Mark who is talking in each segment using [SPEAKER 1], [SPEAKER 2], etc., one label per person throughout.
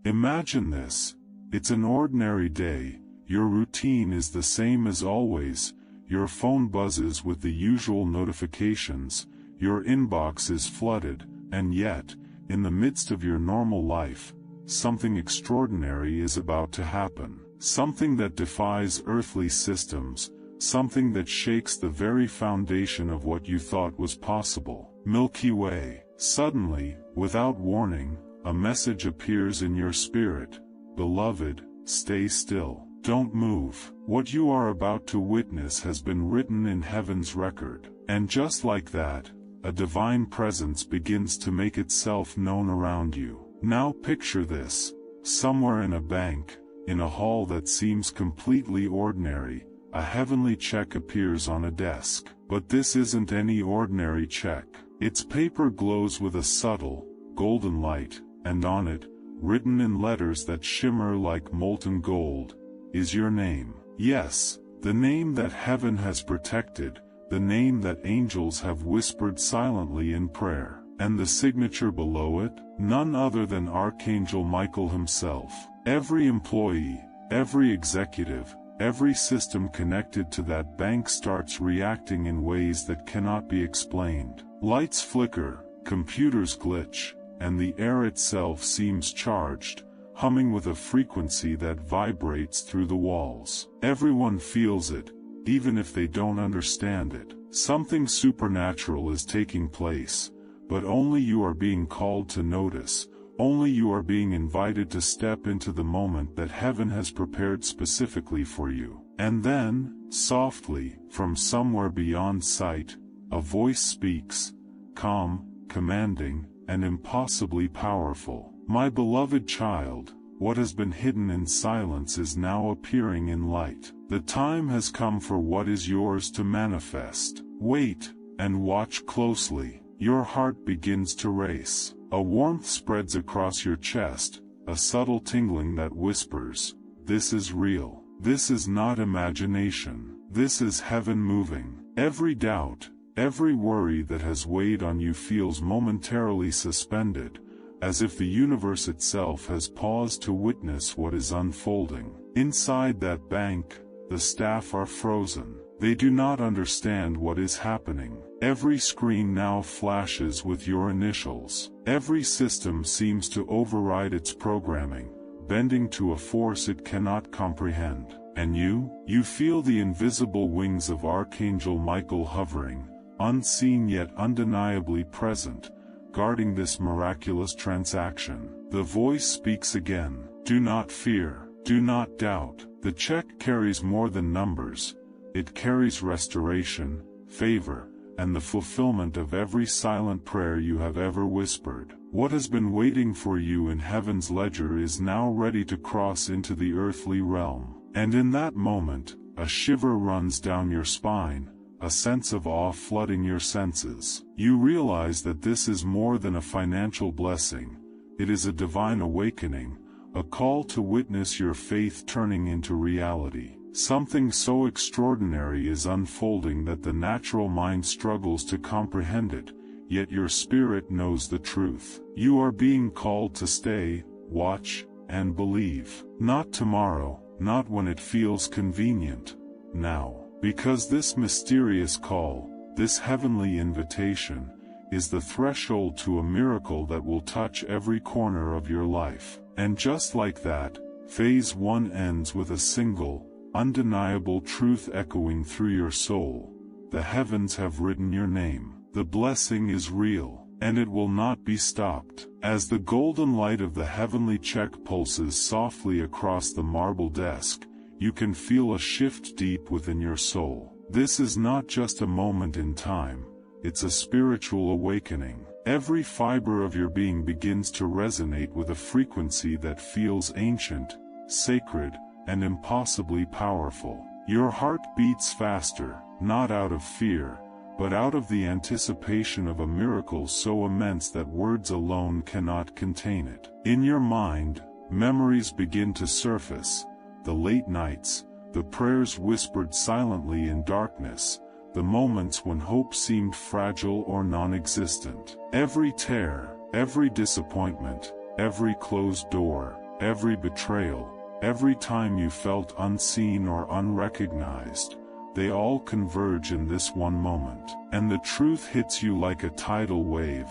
[SPEAKER 1] Imagine this. It's an ordinary day, your routine is the same as always, your phone buzzes with the usual notifications, your inbox is flooded, and yet, in the midst of your normal life, something extraordinary is about to happen. Something that defies earthly systems, something that shakes the very foundation of what you thought was possible. Milky Way. Suddenly, without warning, a message appears in your spirit. Beloved, stay still. Don't move. What you are about to witness has been written in heaven's record. And just like that, a divine presence begins to make itself known around you. Now picture this. Somewhere in a bank, in a hall that seems completely ordinary, a heavenly check appears on a desk. But this isn't any ordinary check. Its paper glows with a subtle, golden light, and on it, written in letters that shimmer like molten gold, is your name. Yes, the name that heaven has protected, the name that angels have whispered silently in prayer. And the signature below it? None other than Archangel Michael himself. Every employee, every executive, every system connected to that bank starts reacting in ways that cannot be explained. Lights flicker, computers glitch, and the air itself seems charged, humming with a frequency that vibrates through the walls. Everyone feels it, even if they don't understand it. Something supernatural is taking place, but only you are being called to notice, only you are being invited to step into the moment that heaven has prepared specifically for you. And then, softly, from somewhere beyond sight, a voice speaks, calm, commanding, and impossibly powerful. My beloved child, what has been hidden in silence is now appearing in light. The time has come for what is yours to manifest. Wait, and watch closely. Your heart begins to race. A warmth spreads across your chest, a subtle tingling that whispers, this is real. This is not imagination. This is heaven moving. Every doubt, every worry that has weighed on you feels momentarily suspended, as if the universe itself has paused to witness what is unfolding. Inside that bank, the staff are frozen. They do not understand what is happening. Every screen now flashes with your initials. Every system seems to override its programming, bending to a force it cannot comprehend. And you feel the invisible wings of Archangel Michael hovering, unseen yet undeniably present, guarding this miraculous transaction. The voice speaks again. Do not fear. Do not doubt. The check carries more than numbers. It carries restoration, favor, and the fulfillment of every silent prayer you have ever whispered. What has been waiting for you in heaven's ledger is now ready to cross into the earthly realm. And in that moment, a shiver runs down your spine, a sense of awe flooding your senses. You realize that this is more than a financial blessing. It is a divine awakening, a call to witness your faith turning into reality. Something so extraordinary is unfolding that the natural mind struggles to comprehend it, yet your spirit knows the truth. You are being called to stay, watch, and believe. Not tomorrow, not when it feels convenient. Now. Because this mysterious call, this heavenly invitation, is the threshold to a miracle that will touch every corner of your life. And just like that, phase 1 ends with a single, undeniable truth echoing through your soul. The heavens have written your name. The blessing is real, and it will not be stopped. As the golden light of the heavenly check pulses softly across the marble desk, you can feel a shift deep within your soul. This is not just a moment in time, it's a spiritual awakening. Every fiber of your being begins to resonate with a frequency that feels ancient, sacred, and impossibly powerful. Your heart beats faster, not out of fear, but out of the anticipation of a miracle so immense that words alone cannot contain it. In your mind, memories begin to surface, the late nights, the prayers whispered silently in darkness, the moments when hope seemed fragile or non-existent. Every tear, every disappointment, every closed door, every betrayal, every time you felt unseen or unrecognized, they all converge in this one moment. And the truth hits you like a tidal wave.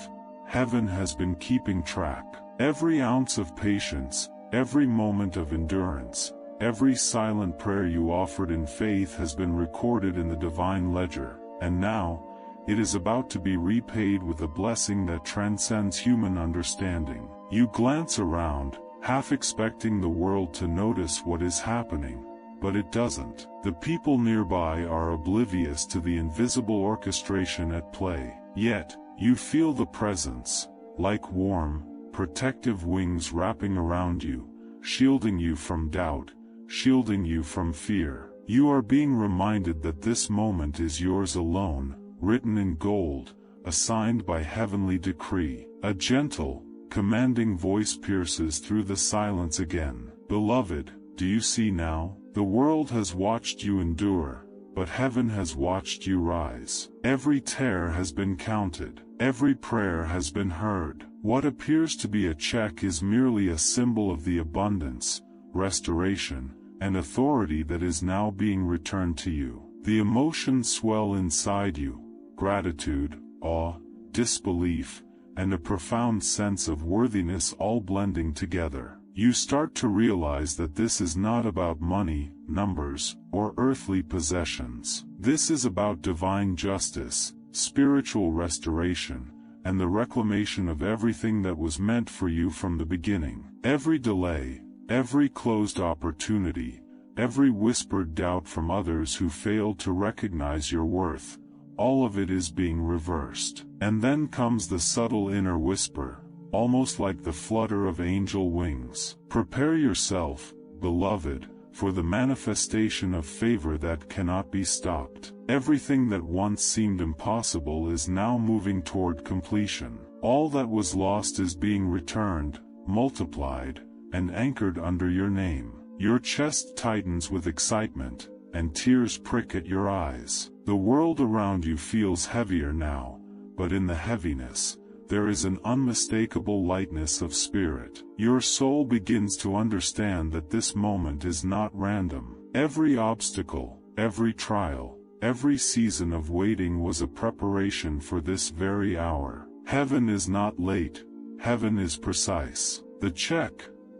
[SPEAKER 1] Heaven has been keeping track. Every ounce of patience, every moment of endurance, every silent prayer you offered in faith has been recorded in the divine ledger, and now, it is about to be repaid with a blessing that transcends human understanding. You glance around, half expecting the world to notice what is happening, but it doesn't. The people nearby are oblivious to the invisible orchestration at play. Yet, you feel the presence, like warm, protective wings wrapping around you, shielding you from doubt, shielding you from fear. You are being reminded that this moment is yours alone, written in gold, assigned by heavenly decree. A gentle, commanding voice pierces through the silence again. Beloved, do you see now? The world has watched you endure, but heaven has watched you rise. Every tear has been counted. Every prayer has been heard. What appears to be a check is merely a symbol of the abundance, restoration, and authority that is now being returned to you. The emotions swell inside you: gratitude, awe, disbelief, and a profound sense of worthiness all blending together. You start to realize that this is not about money, numbers, or earthly possessions. This is about divine justice, spiritual restoration, and the reclamation of everything that was meant for you from the beginning. Every delay, every closed opportunity, every whispered doubt from others who failed to recognize your worth, all of it is being reversed. And then comes the subtle inner whisper, almost like the flutter of angel wings. Prepare yourself, beloved, for the manifestation of favor that cannot be stopped. Everything that once seemed impossible is now moving toward completion. All that was lost is being returned, multiplied, and anchored under your name. Your chest tightens with excitement, and tears prick at your eyes. The world around you feels heavier now, but in the heaviness, there is an unmistakable lightness of spirit. Your soul begins to understand that this moment is not random. Every obstacle, every trial, every season of waiting was a preparation for this very hour. Heaven is not late, heaven is precise. The check,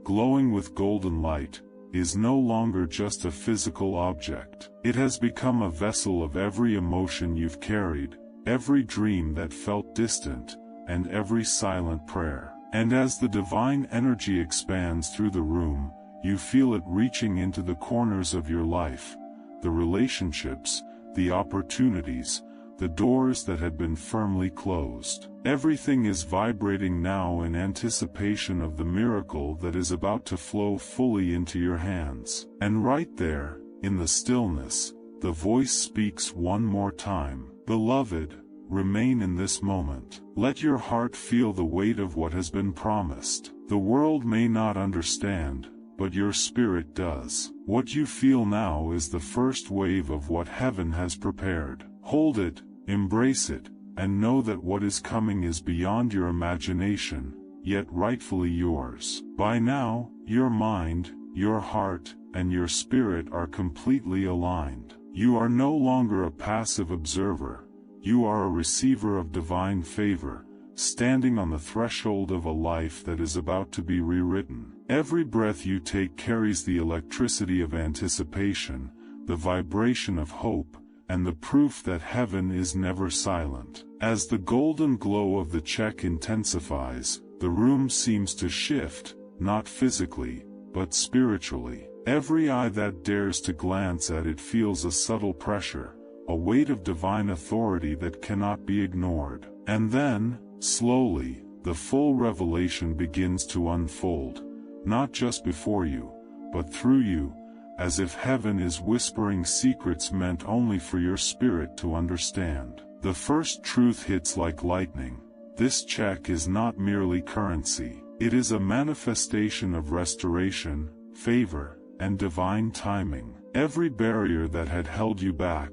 [SPEAKER 1] glowing with golden light, is no longer just a physical object. It has become a vessel of every emotion you've carried, every dream that felt distant, and every silent prayer. And as the divine energy expands through the room, you feel it reaching into the corners of your life, the relationships, the opportunities, the doors that had been firmly closed. Everything is vibrating now in anticipation of the miracle that is about to flow fully into your hands. And right there, in the stillness, the voice speaks one more time. Beloved, remain in this moment. Let your heart feel the weight of what has been promised. The world may not understand, but your spirit does. What you feel now is the first wave of what heaven has prepared. Hold it, embrace it, and know that what is coming is beyond your imagination, yet rightfully yours. By now, your mind, your heart, and your spirit are completely aligned. You are no longer a passive observer. You are a receiver of divine favor, standing on the threshold of a life that is about to be rewritten. Every breath you take carries the electricity of anticipation, the vibration of hope, and the proof that heaven is never silent. As the golden glow of the check intensifies, the room seems to shift, not physically, but spiritually. Every eye that dares to glance at it feels a subtle pressure, a weight of divine authority that cannot be ignored. And then, slowly, the full revelation begins to unfold, not just before you, but through you, as if heaven is whispering secrets meant only for your spirit to understand. The first truth hits like lightning. This check is not merely currency. It is a manifestation of restoration, favor, and divine timing. Every barrier that had held you back,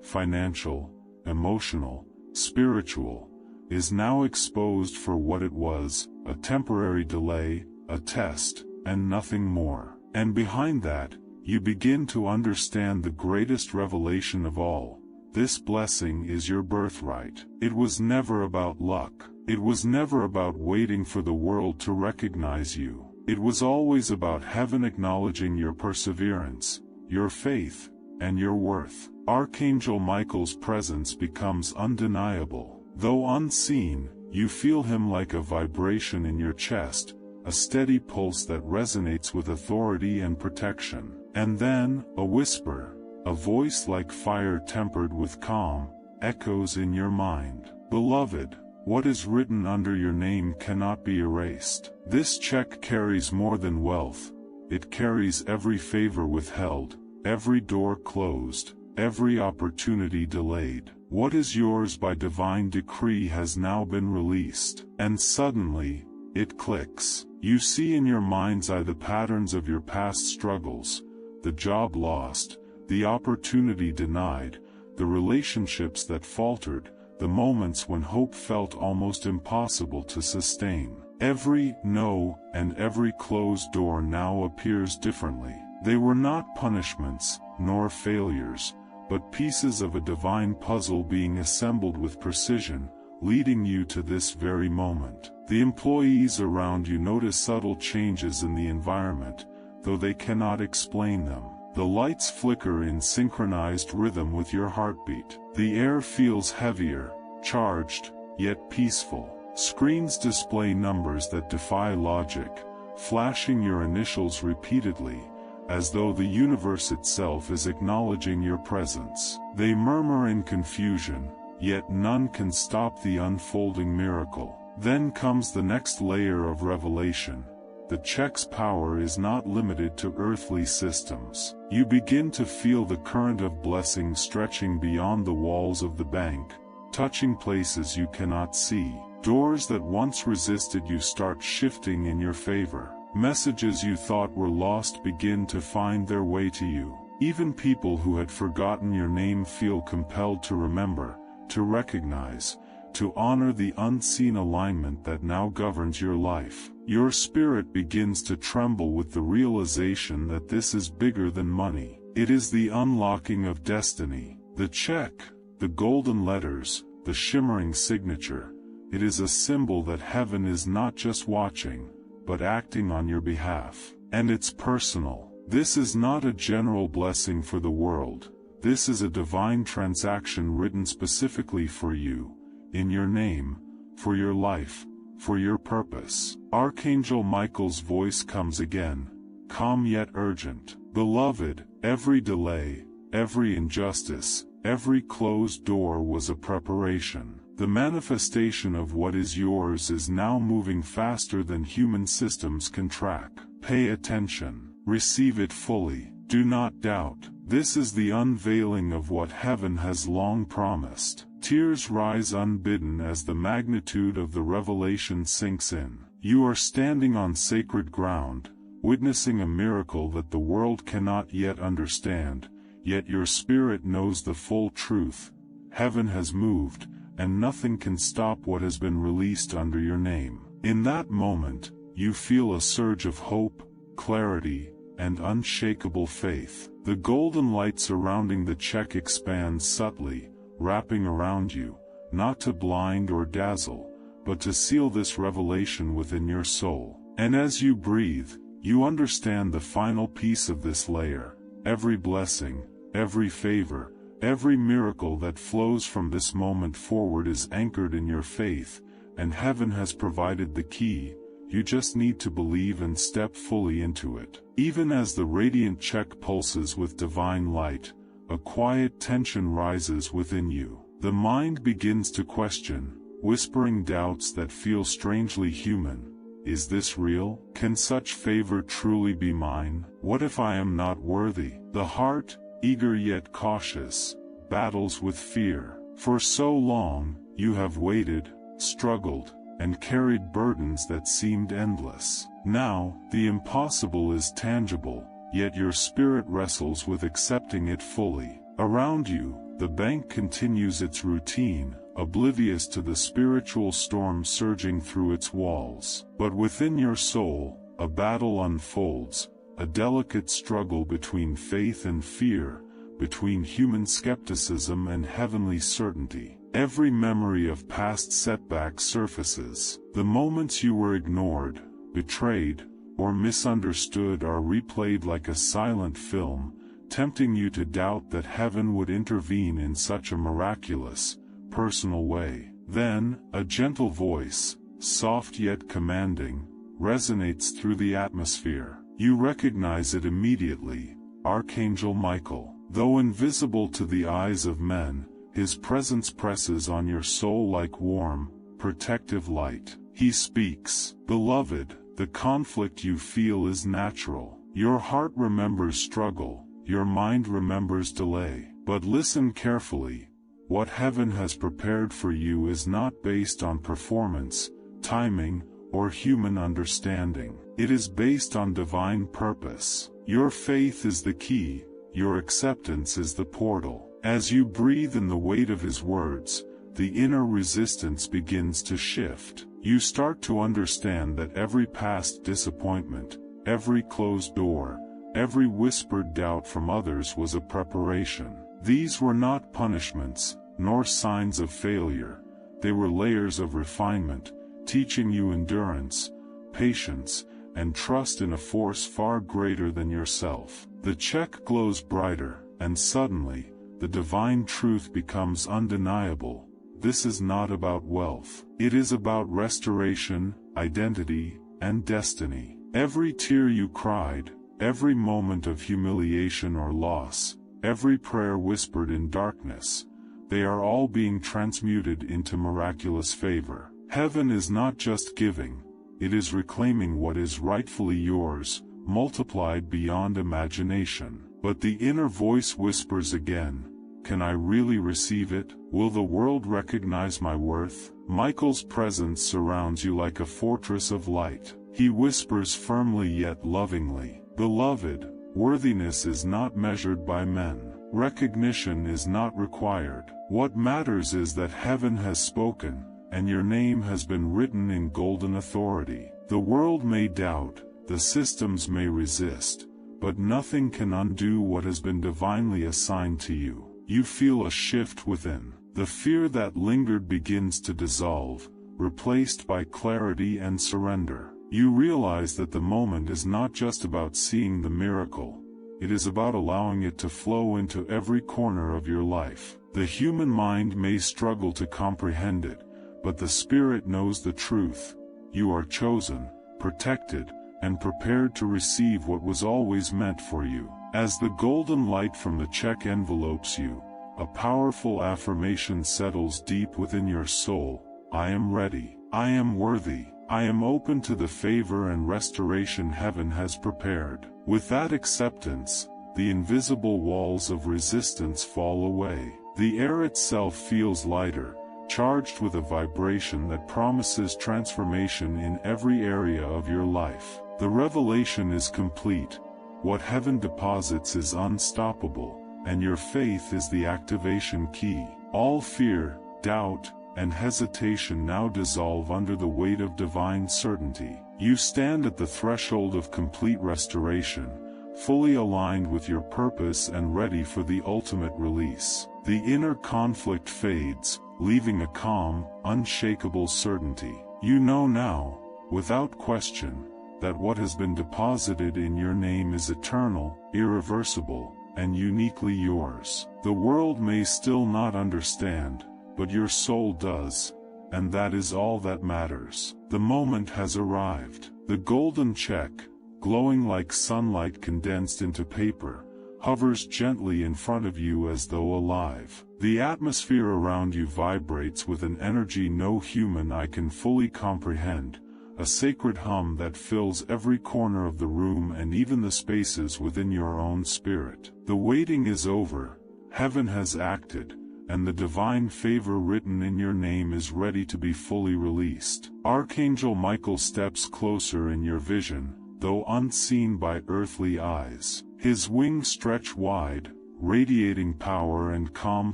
[SPEAKER 1] financial, emotional, spiritual, is now exposed for what it was: a temporary delay, a test, and nothing more. And behind that, you begin to understand the greatest revelation of all. This blessing is your birthright. It was never about luck. It was never about waiting for the world to recognize you. It was always about heaven acknowledging your perseverance, your faith, and your worth. Archangel Michael's presence becomes undeniable. Though unseen, you feel him like a vibration in your chest, a steady pulse that resonates with authority and protection. And then, a whisper, a voice like fire tempered with calm, echoes in your mind. Beloved, what is written under your name cannot be erased. This check carries more than wealth. It carries every favor withheld, every door closed, every opportunity delayed. What is yours by divine decree has now been released. And suddenly, it clicks. You see in your mind's eye the patterns of your past struggles, the job lost, the opportunity denied, the relationships that faltered, the moments when hope felt almost impossible to sustain. Every no and every closed door now appears differently. They were not punishments, nor failures, but pieces of a divine puzzle being assembled with precision, leading you to this very moment. The employees around you notice subtle changes in the environment, though they cannot explain them. The lights flicker in synchronized rhythm with your heartbeat. The air feels heavier, charged, yet peaceful. Screens display numbers that defy logic, flashing your initials repeatedly, as though the universe itself is acknowledging your presence. They murmur in confusion, yet none can stop the unfolding miracle. Then comes the next layer of revelation. The check's power is not limited to earthly systems. You begin to feel the current of blessing stretching beyond the walls of the bank, touching places you cannot see. Doors that once resisted you start shifting in your favor. Messages you thought were lost begin to find their way to you. Even people who had forgotten your name feel compelled to remember, to recognize, to honor the unseen alignment that now governs your life. Your spirit begins to tremble with the realization that this is bigger than money. It is the unlocking of destiny. The check, the golden letters, the shimmering signature. It is a symbol that heaven is not just watching, but acting on your behalf. And it's personal. This is not a general blessing for the world. This is a divine transaction written specifically for you, in your name, for your life, for your purpose. Archangel Michael's voice comes again, calm yet urgent. Beloved, every delay, every injustice, every closed door was a preparation. The manifestation of what is yours is now moving faster than human systems can track. Pay attention. Receive it fully. Do not doubt. This is the unveiling of what heaven has long promised. Tears rise unbidden as the magnitude of the revelation sinks in. You are standing on sacred ground, witnessing a miracle that the world cannot yet understand, yet your spirit knows the full truth. Heaven has moved, and nothing can stop what has been released under your name. In that moment, you feel a surge of hope, clarity, and unshakable faith. The golden light surrounding the check expands subtly, wrapping around you, not to blind or dazzle, but to seal this revelation within your soul. And as you breathe, you understand the final piece of this layer. Every blessing, every favor, every miracle that flows from this moment forward is anchored in your faith, and heaven has provided the key. You just need to believe and step fully into it. Even as the radiant check pulses with divine light, a quiet tension rises within you. The mind begins to question, whispering doubts that feel strangely human. Is this real? Can such favor truly be mine? What if I am not worthy? The heart, eager yet cautious, battles with fear. For so long, you have waited, struggled, and carried burdens that seemed endless. Now, the impossible is tangible, yet your spirit wrestles with accepting it fully. Around you, the bank continues its routine, oblivious to the spiritual storm surging through its walls. But within your soul, a battle unfolds, a delicate struggle between faith and fear, between human skepticism and heavenly certainty. Every memory of past setbacks surfaces. The moments you were ignored, betrayed, or misunderstood are replayed like a silent film, tempting you to doubt that heaven would intervene in such a miraculous, personal way. Then, a gentle voice, soft yet commanding, resonates through the atmosphere. You recognize it immediately, Archangel Michael. Though invisible to the eyes of men, his presence presses on your soul like warm, protective light. He speaks, "Beloved, the conflict you feel is natural. Your heart remembers struggle, your mind remembers delay. But listen carefully. What heaven has prepared for you is not based on performance, timing, or human understanding. It is based on divine purpose. Your faith is the key, your acceptance is the portal. As you breathe in the weight of his words, the inner resistance begins to shift. You start to understand that every past disappointment, every closed door, every whispered doubt from others was a preparation. These were not punishments, nor signs of failure. They were layers of refinement, teaching you endurance, patience, and trust in a force far greater than yourself. The check glows brighter, and suddenly, the divine truth becomes undeniable. This is not about wealth. It is about restoration, identity, and destiny. Every tear you cried, every moment of humiliation or loss, every prayer whispered in darkness, they are all being transmuted into miraculous favor. Heaven is not just giving, it is reclaiming what is rightfully yours, multiplied beyond imagination. But the inner voice whispers again, "Can I really receive it? Will the world recognize my worth?" Michael's presence surrounds you like a fortress of light. He whispers firmly yet lovingly, "Beloved, worthiness is not measured by men. Recognition is not required. What matters is that heaven has spoken, and your name has been written in golden authority. The world may doubt, the systems may resist, but nothing can undo what has been divinely assigned to you." You feel a shift within. The fear that lingered begins to dissolve, replaced by clarity and surrender. You realize that the moment is not just about seeing the miracle, it is about allowing it to flow into every corner of your life. The human mind may struggle to comprehend it, but the Spirit knows the truth. You are chosen, protected, and prepared to receive what was always meant for you. As the golden light from the check envelopes you, a powerful affirmation settles deep within your soul. I am ready. I am worthy. I am open to the favor and restoration heaven has prepared. With that acceptance, the invisible walls of resistance fall away. The air itself feels lighter, charged with a vibration that promises transformation in every area of your life. The revelation is complete. What heaven deposits is unstoppable, and your faith is the activation key. All fear, doubt, and hesitation now dissolve under the weight of divine certainty. You stand at the threshold of complete restoration, fully aligned with your purpose and ready for the ultimate release. The inner conflict fades, leaving a calm, unshakable certainty. You know now, without question, that what has been deposited in your name is eternal, irreversible, and uniquely yours. The world may still not understand, but your soul does, and that is all that matters. The moment has arrived. The golden check, glowing like sunlight condensed into paper, hovers gently in front of you as though alive. The atmosphere around you vibrates with an energy no human eye can fully comprehend, a sacred hum that fills every corner of the room and even the spaces within your own spirit. The waiting is over, heaven has acted, and the divine favor written in your name is ready to be fully released. Archangel Michael steps closer in your vision, though unseen by earthly eyes. His wings stretch wide, radiating power and calm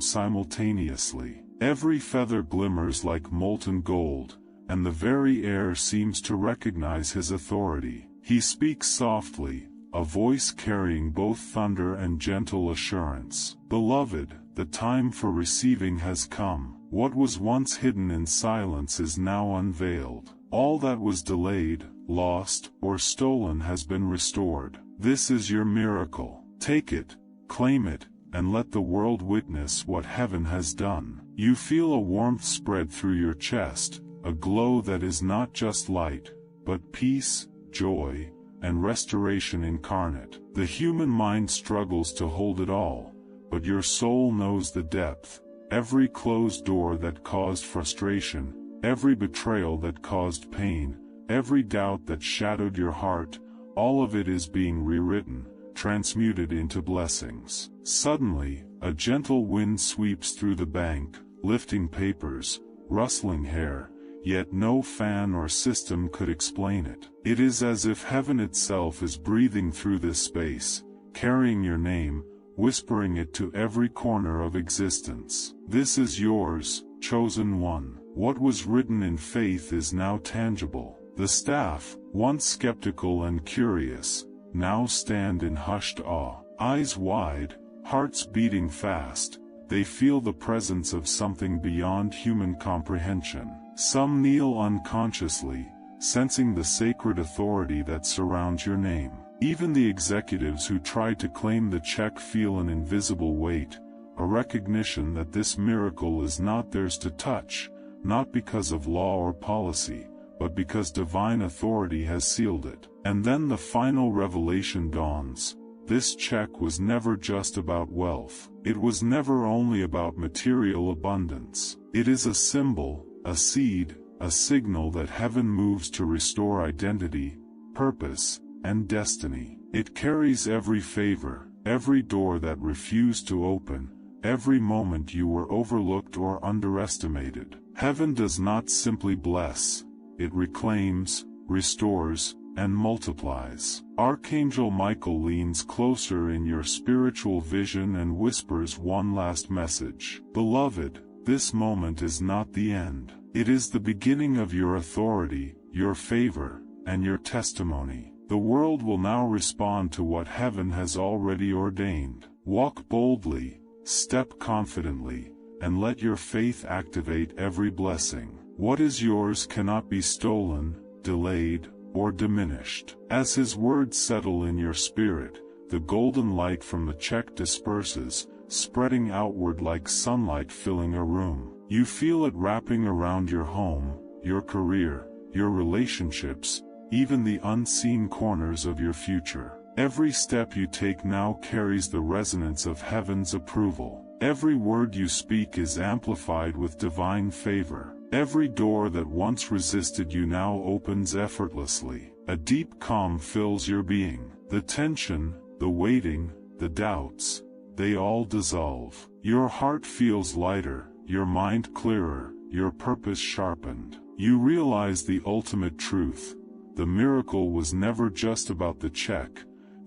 [SPEAKER 1] simultaneously. Every feather glimmers like molten gold, and the very air seems to recognize his authority. He speaks softly, a voice carrying both thunder and gentle assurance. Beloved, the time for receiving has come. What was once hidden in silence is now unveiled. All that was delayed, lost, or stolen has been restored. This is your miracle. Take it, claim it, and let the world witness what heaven has done. You feel a warmth spread through your chest, a glow that is not just light, but peace, joy, and restoration incarnate. The human mind struggles to hold it all, but your soul knows the depth. Every closed door that caused frustration, every betrayal that caused pain, every doubt that shadowed your heart, all of it is being rewritten, transmuted into blessings. Suddenly, a gentle wind sweeps through the bank, lifting papers, rustling hair, yet no fan or system could explain it. It is as if heaven itself is breathing through this space, carrying your name, whispering it to every corner of existence. This is yours, chosen one. What was written in faith is now tangible. The staff, once skeptical and curious, now stand in hushed awe. Eyes wide, hearts beating fast, they feel the presence of something beyond human comprehension. Some kneel unconsciously, sensing the sacred authority that surrounds your name. Even the executives who tried to claim the check feel an invisible weight, a recognition that this miracle is not theirs to touch, not because of law or policy, but because divine authority has sealed it. And then the final revelation dawns. This check was never just about wealth. It was never only about material abundance. It is a symbol, a seed, a signal that heaven moves to restore identity, purpose, and destiny. It carries every favor, every door that refused to open, every moment you were overlooked or underestimated. Heaven does not simply bless, it reclaims, restores, and multiplies. Archangel Michael leans closer in your spiritual vision and whispers one last message. Beloved, this moment is not the end. It is the beginning of your authority, your favor, and your testimony. The world will now respond to what heaven has already ordained. Walk boldly, step confidently, and let your faith activate every blessing. What is yours cannot be stolen, delayed, or diminished. As His words settle in your spirit, the golden light from the check disperses, spreading outward like sunlight filling a room. You feel it wrapping around your home, your career, your relationships, even the unseen corners of your future. Every step you take now carries the resonance of heaven's approval. Every word you speak is amplified with divine favor. Every door that once resisted you now opens effortlessly. A deep calm fills your being. The tension, the waiting, the doubts, they all dissolve. Your heart feels lighter, your mind clearer, your purpose sharpened. You realize the ultimate truth. The miracle was never just about the check.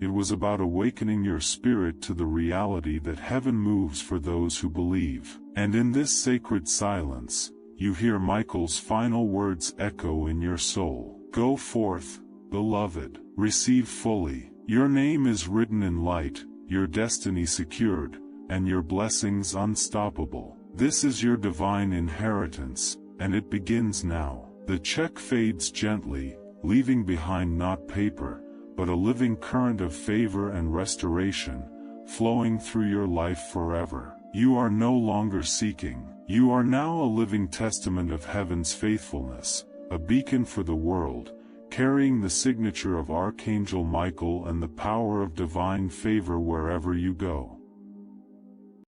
[SPEAKER 1] It was about awakening your spirit to the reality that heaven moves for those who believe. And in this sacred silence, you hear Michael's final words echo in your soul. Go forth, beloved, receive fully. Your name is written in light, your destiny secured, and your blessings unstoppable. This is your divine inheritance, and it begins now. The check fades gently, leaving behind not paper, but a living current of favor and restoration, flowing through your life forever. You are no longer seeking. You are now a living testament of heaven's faithfulness, a beacon for the world, carrying the signature of Archangel Michael and the power of divine favor wherever you go.